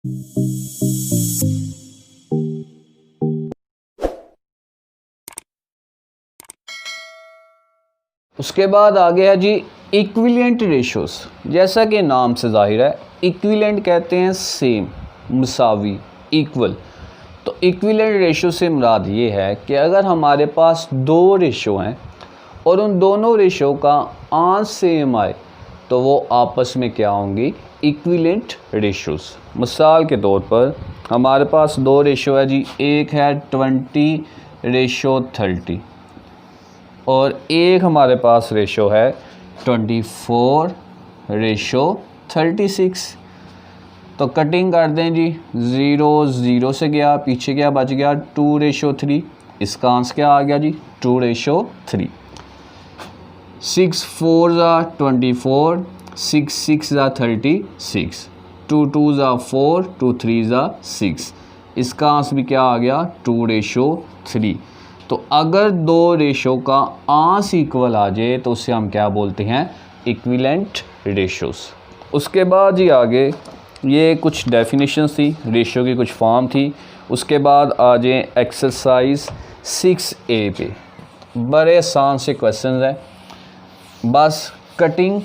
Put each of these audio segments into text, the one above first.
उसके बाद आ गया जी इक्विवेलेंट रेशोस। जैसा कि नाम से जाहिर है, इक्विवेलेंट कहते हैं सेम, मुसावी, इक्वल। तो इक्विवेलेंट रेशो से मुराद ये है कि अगर हमारे पास दो रेशो हैं और उन दोनों रेशो का आंस सेम आए तो वो आपस में क्या होंगी, इक्विवेलेंट रेशोस। मिसाल के तौर पर हमारे पास दो रेशो है जी, एक है 20:30 और एक हमारे पास रेशो है 24:36। तो कटिंग कर दें जी, 0 0 से गया, पीछे क्या बच गया 2:3। इसका आंसर क्या आ गया जी, 2:3। 6 4 24, 6 6 36, 2 2 4, 2 3 6। इसका आंसर भी क्या आ गया 2:3। तो अगर दो रेशो का आंस इक्वल आ जाए तो उसे हम क्या बोलते हैं, इक्विवेलेंट रेशोस। उसके बाद ही आगे ये कुछ डेफिनेशंस थी, रेशो की कुछ फॉर्म थी। उसके बाद आ जाए एक्सरसाइज 6A पे। बड़े आसान से क्वेश्चन हैं, बस कटिंग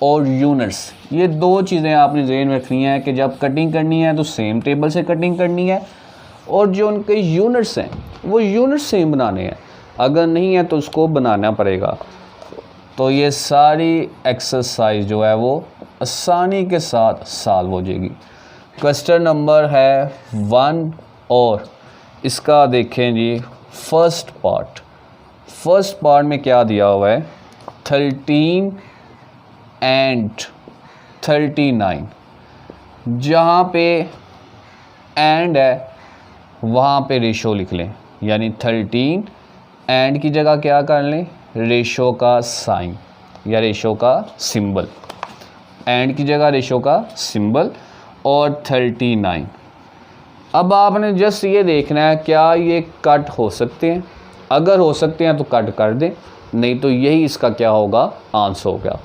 और यूनिट्स, ये दो चीज़ें आपने ज़हन में रखनी है कि जब कटिंग करनी है तो सेम टेबल से कटिंग करनी है और जो उनके यूनिट्स हैं वो यूनिट्स सेम बनाने हैं, अगर नहीं है तो उसको बनाना पड़ेगा। तो ये सारी एक्सरसाइज जो है वो आसानी के साथ सॉल्व हो जाएगी। क्वेश्चन नंबर है 1 और इसका देखें जी फर्स्ट पार्ट में क्या दिया हुआ है, 13 and 39। जहाँ पे एंड है वहाँ पे रेशो लिख लें, यानी 13 एंड की जगह क्या कर लें, रेशो का साइन या रेशो का सिंबल, एंड की जगह रेशो का सिंबल और 39। अब आपने जस्ट ये देखना है क्या ये कट हो सकते हैं, अगर हो सकते हैं तो कट कर दें, नहीं तो यही इसका क्या होगा, आंसर होगा।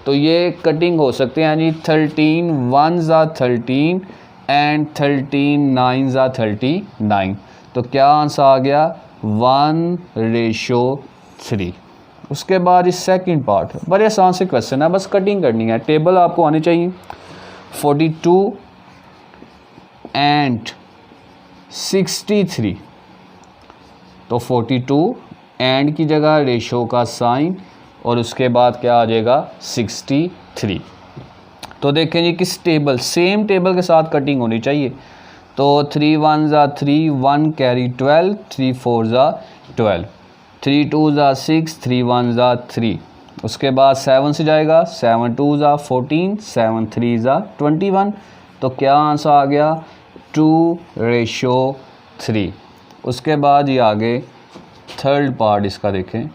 तो ये कटिंग हो सकते हैं जी, 13 1 13 एंड 13 9 39। तो क्या आंसर आ गया 1:3। उसके बाद इस सेकंड पार्ट बड़े आसान से क्वेश्चन है, बस कटिंग करनी है। टेबल आपको आनी चाहिए, 42 एंड 63। तो 42 एंड की जगह रेशो का साइन और उसके बाद क्या आ जाएगा 63। तो देखें जी किस टेबल, सेम टेबल के साथ कटिंग होनी चाहिए। तो 3 1 3, 1 कैरी 12, 3 4 12, 3 2 6, 3 1 3। उसके बाद 7 से जाएगा, 7 2 14, 7 3 21। तो क्या आंसर आ गया 2:3। उसके बाद ये आगे थर्ड पार्ट इसका देखें,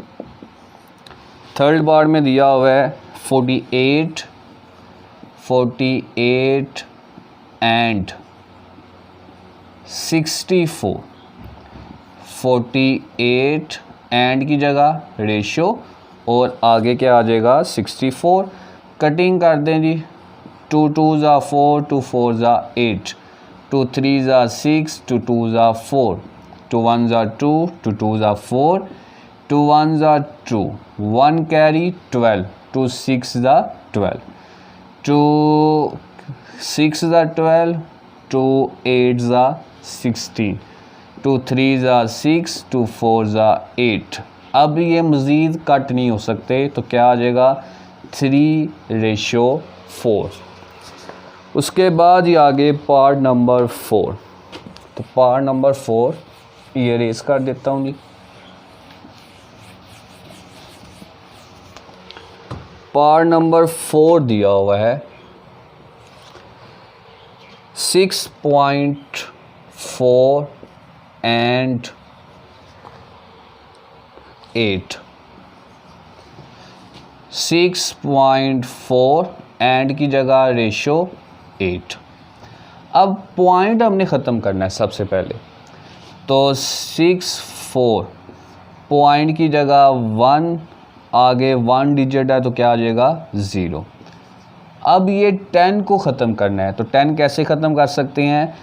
थर्ड पार्ट में दिया हुआ है 48 एंड 64। 48 एंड की जगह रेशो और आगे क्या आ जाएगा 64। कटिंग कर दें जी, 2 2 4, 2 4 8, 2 3 6, 2 2 4, 2 1 2, 2 2 4, 2 1 2, 1 कैरी 12, 2 6 12, 2 6 12, 2 8 16, 2 3 6, 2 4 8। अब ये मज़ीद कट नहीं हो सकते तो क्या आ जाएगा 3:4। उसके बाद ये आगे पार्ट नंबर 4। तो पार्ट नंबर 4 ये रेस कर देता हूँ जी। पार्ट नंबर 4 दिया हुआ है 6.4 एंड 8। 6.4 एंड की जगह रेशो 8। अब पॉइंट हमने ख़त्म करना है सबसे पहले। तो 6 4 पॉइंट की जगह 1, आगे 1 डिजिट है तो क्या आ जाएगा 0। अब ये 10 को ख़त्म करना है, तो 10 कैसे ख़त्म कर सकते हैं,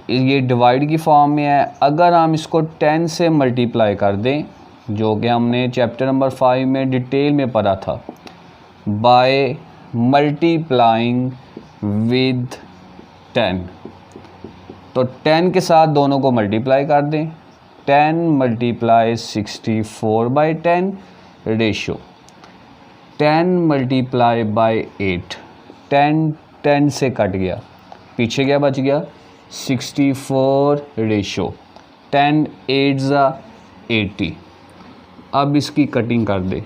ये डिवाइड की फॉर्म में है। अगर हम इसको 10 से मल्टीप्लाई कर दें, जो कि हमने चैप्टर नंबर 5 में डिटेल में पढ़ा था, बाय मल्टीप्लाइंग विद 10, तो 10 के साथ दोनों को मल्टीप्लाई कर दें। 10 मल्टीप्लाई 64/10 रेशो 10 मल्टीप्लाई बाय 8, 10 से कट गया, पीछे क्या बच गया 64 रेशो 10 8 ज़ा 80। अब इसकी कटिंग कर दे,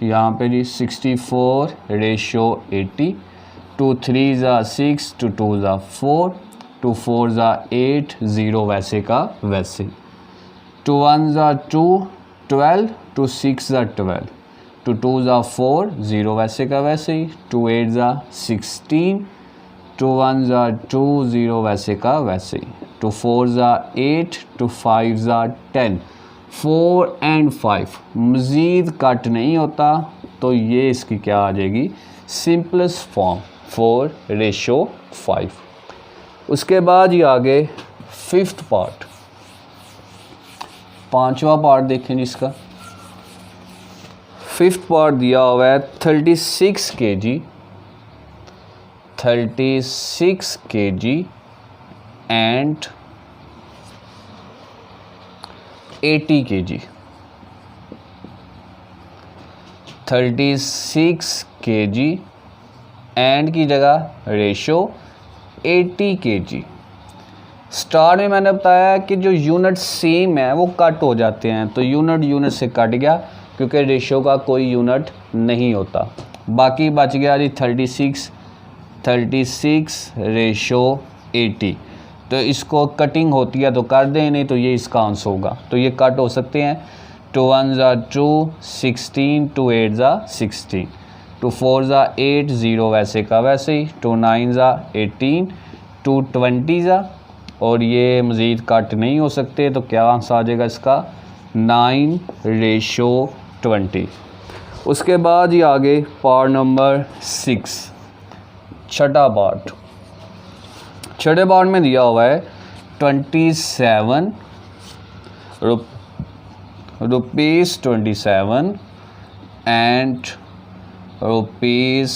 यहाँ पे जी 64 रेशो 80, 2 3 ज़ा 6, 2 2 ज़ा 4, 2 4 ज़ा 8, 0 वैसे का वैसे, 2 1 ज़ा 2 12, 2 6 ज़ा 12, 2 2 ज़ा 4, 0 वैसे का वैसे ही, 2 8 ज़ा 16, 2 1 ज़ा 2, 0 वैसे का वैसे ही, 2 4 ज़ा 8, 2 5 ज़ा 10, 4 and 5 मज़ीद कट नहीं होता, तो ये इसकी क्या आ जाएगी सिंपलेस्ट फॉर्म 4 रेशो 5। उसके बाद ये आगे फिफ्थ पार्ट, पांचवा पार्ट देखें जिसका फिफ्थ पार्ट दिया हुआ है 36 kg, 36 kg and 80 kg, 36 kg and की जगह रेशो 80 kg। स्टार्ट में मैंने बताया कि जो यूनिट सेम है वो कट हो जाते हैं, तो यूनिट से कट गया क्योंकि रेशो का कोई यूनिट नहीं होता। बाकी बच गया जी 36 रेशो 80, तो इसको कटिंग होती है तो कर दें, नहीं तो ये इसका आंसर होगा। तो ये कट हो सकते हैं, 2 1 ज़ा 2 16, 2 8 ज़ा 16, 2 4 ज़ा 8, 0 वैसे का वैसे ही, 2 9 ज़ा 18, 2 20 ज़ा, और ये मज़ीद कट नहीं हो सकते, तो क्या आंसर आ जाएगा इसका 9 रेशो 20। उसके बाद ये आगे पार्ट नंबर 6, छठा पार्ट। छठे पार्ट में दिया हुआ है 27 rupees 27 and rupees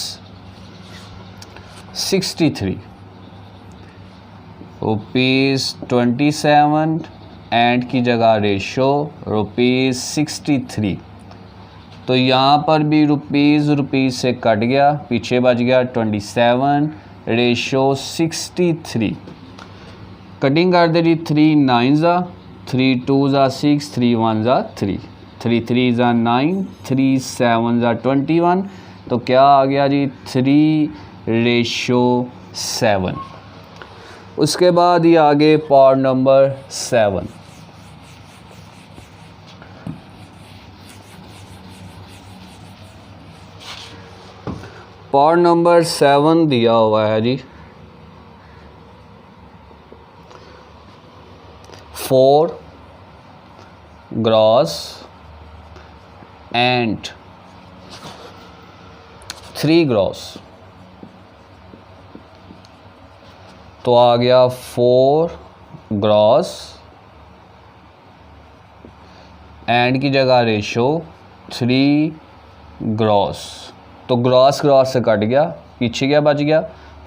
63, rupees 27 and की जगह रेशो रुपीज़ 63, तो यहाँ पर भी रुपीज़ से कट गया, पीछे बच गया 27 रेशो 63। कटिंग कर दे जी 3 9 ज़ा, 3 2 ज़ा 6, 3 1 ज़ा 3, 3 3 ज़ा 9, 3 7 ज़ा 21, तो क्या आ गया जी 3 रेशो 7। उसके बाद ये आगे पार्ट नंबर 7, पार्ट नंबर 7 दिया हुआ है जी 4 ग्रॉस एंड 3 ग्रॉस, तो आ गया 4 ग्रॉस एंड की जगह रेशो 3 ग्रॉस, तो ग्रॉस से कट गया, पीछे क्या बच गया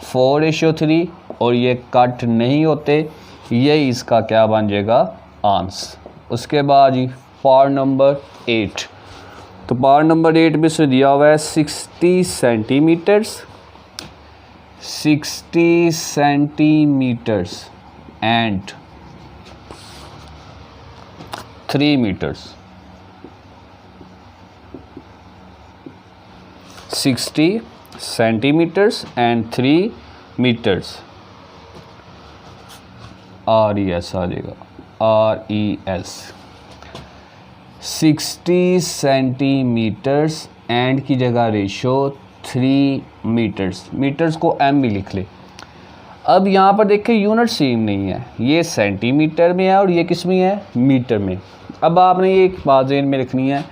4 रेशो 3, और ये कट नहीं होते, ये इसका क्या बन जाएगा आंसर। उसके बाद जी पार्ट नंबर 8, तो पार्ट नंबर 8 में से दिया हुआ है 60 centimetres, 60 centimetres and 3 metres, 60 centimetres and 3 metres, RES आ जाएगा, RES 60 सेंटीमीटर्स एंड की जगह रेशो 3 मीटर्स, मीटर्स को M भी लिख ले। अब यहाँ पर देखिए यूनिट सेम नहीं है, ये सेंटीमीटर में है और ये किस में है मीटर में। अब आपने ये एक बात ज़हन में रखनी है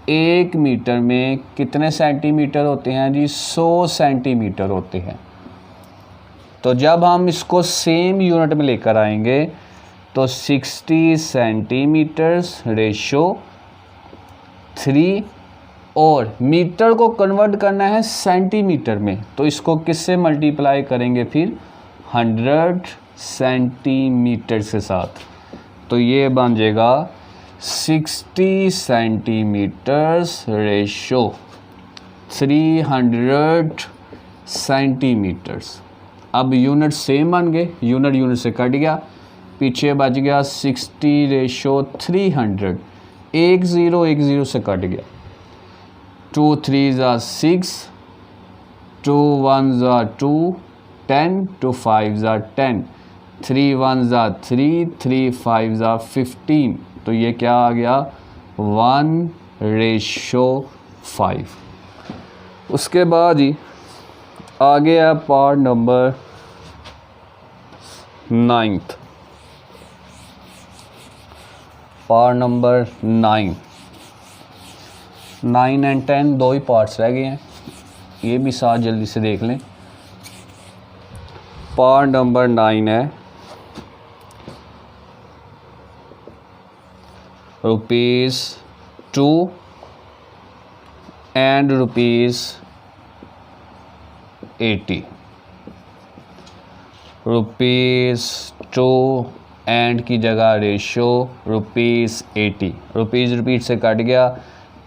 1 मीटर में कितने सेंटीमीटर होते हैं जी? 100 सेंटीमीटर होते हैं। तो जब हम इसको सेम यूनिट में लेकर आएंगे तो 60 सेंटीमीटर्स रेशो 3, और मीटर को कन्वर्ट करना है सेंटीमीटर में, तो इसको किससे मल्टीप्लाई करेंगे फिर? 100 सेंटीमीटर के साथ। तो ये बन जाएगा 60 सेंटीमीटर्स रेशो 300 सेंटीमीटर्स। अब यूनिट सेम बन गए, यूनिट से कट गया, पीछे बच गया 60 रेशो 300, 1 0 से कट गया, 2 3 6, 2 1 2, 10, 2 5 10, 3 1 3, 3 5 15। तो ये क्या आ गया? 1:5। उसके बाद ही आगे है part number 9। Part number 9 and 10 दो ही पार्ट्स रह गए हैं, ये भी साथ जल्दी से देख लें। पार्ट नंबर 9 है ₹2 and ₹80। ₹2 एंड की जगह रेशो ₹80, रुपीज़ से कट गया,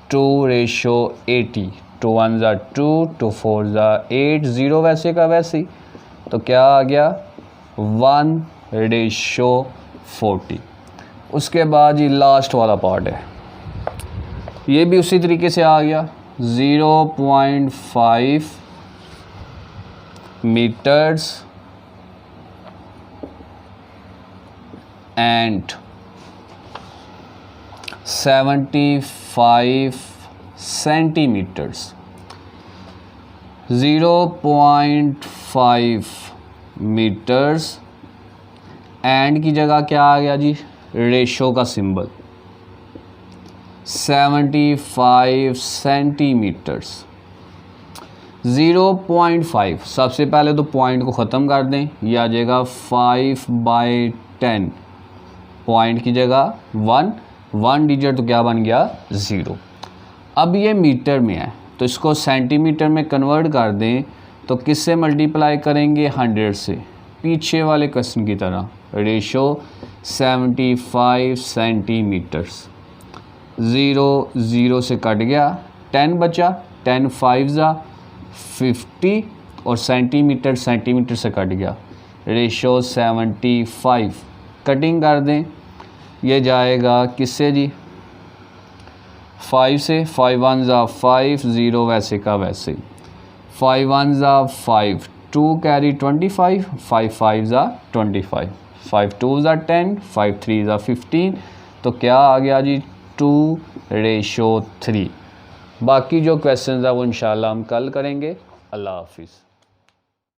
2:80, 2 1 2, 2 4 8, 0 वैसे का वैसे ही, तो क्या आ गया? 1:40। उसके बाद ये लास्ट वाला पार्ट है, ये भी उसी तरीके से आ गया, 0.5 metres and 75 centimetres. 0.5 metres and की जगह क्या आ गया जी? रेशो का सिंबल, 75 सेंटीमीटर्स। 0.5 सबसे पहले तो पॉइंट को ख़त्म कर दें, ये आ जाएगा 5/10, पॉइंट की जगह 1 डिजिट तो क्या बन गया? 0। अब ये मीटर में है तो इसको सेंटीमीटर में कन्वर्ट कर दें तो किससे मल्टीप्लाई करेंगे? 100 से, पीछे वाले क्वेश्चन की तरह। रेशो 75 सेंटीमीटर्स, 0 से कट गया, 10 बचा, 10 5 50, और सेंटीमीटर से कट गया, रेशो 75। कटिंग कर दें, ये जाएगा किससे जी? 5 से, 5 1 5, 0 वैसे का वैसे, 5 1 5, 2 कैरी 25, 5 5 25, 5 2 10, 5 3 15। तो क्या आ गया जी? 2:3। बाकी जो क्वेश्चन है वो इंशाल्लाह हम कल करेंगे। अल्लाह हाफिज़।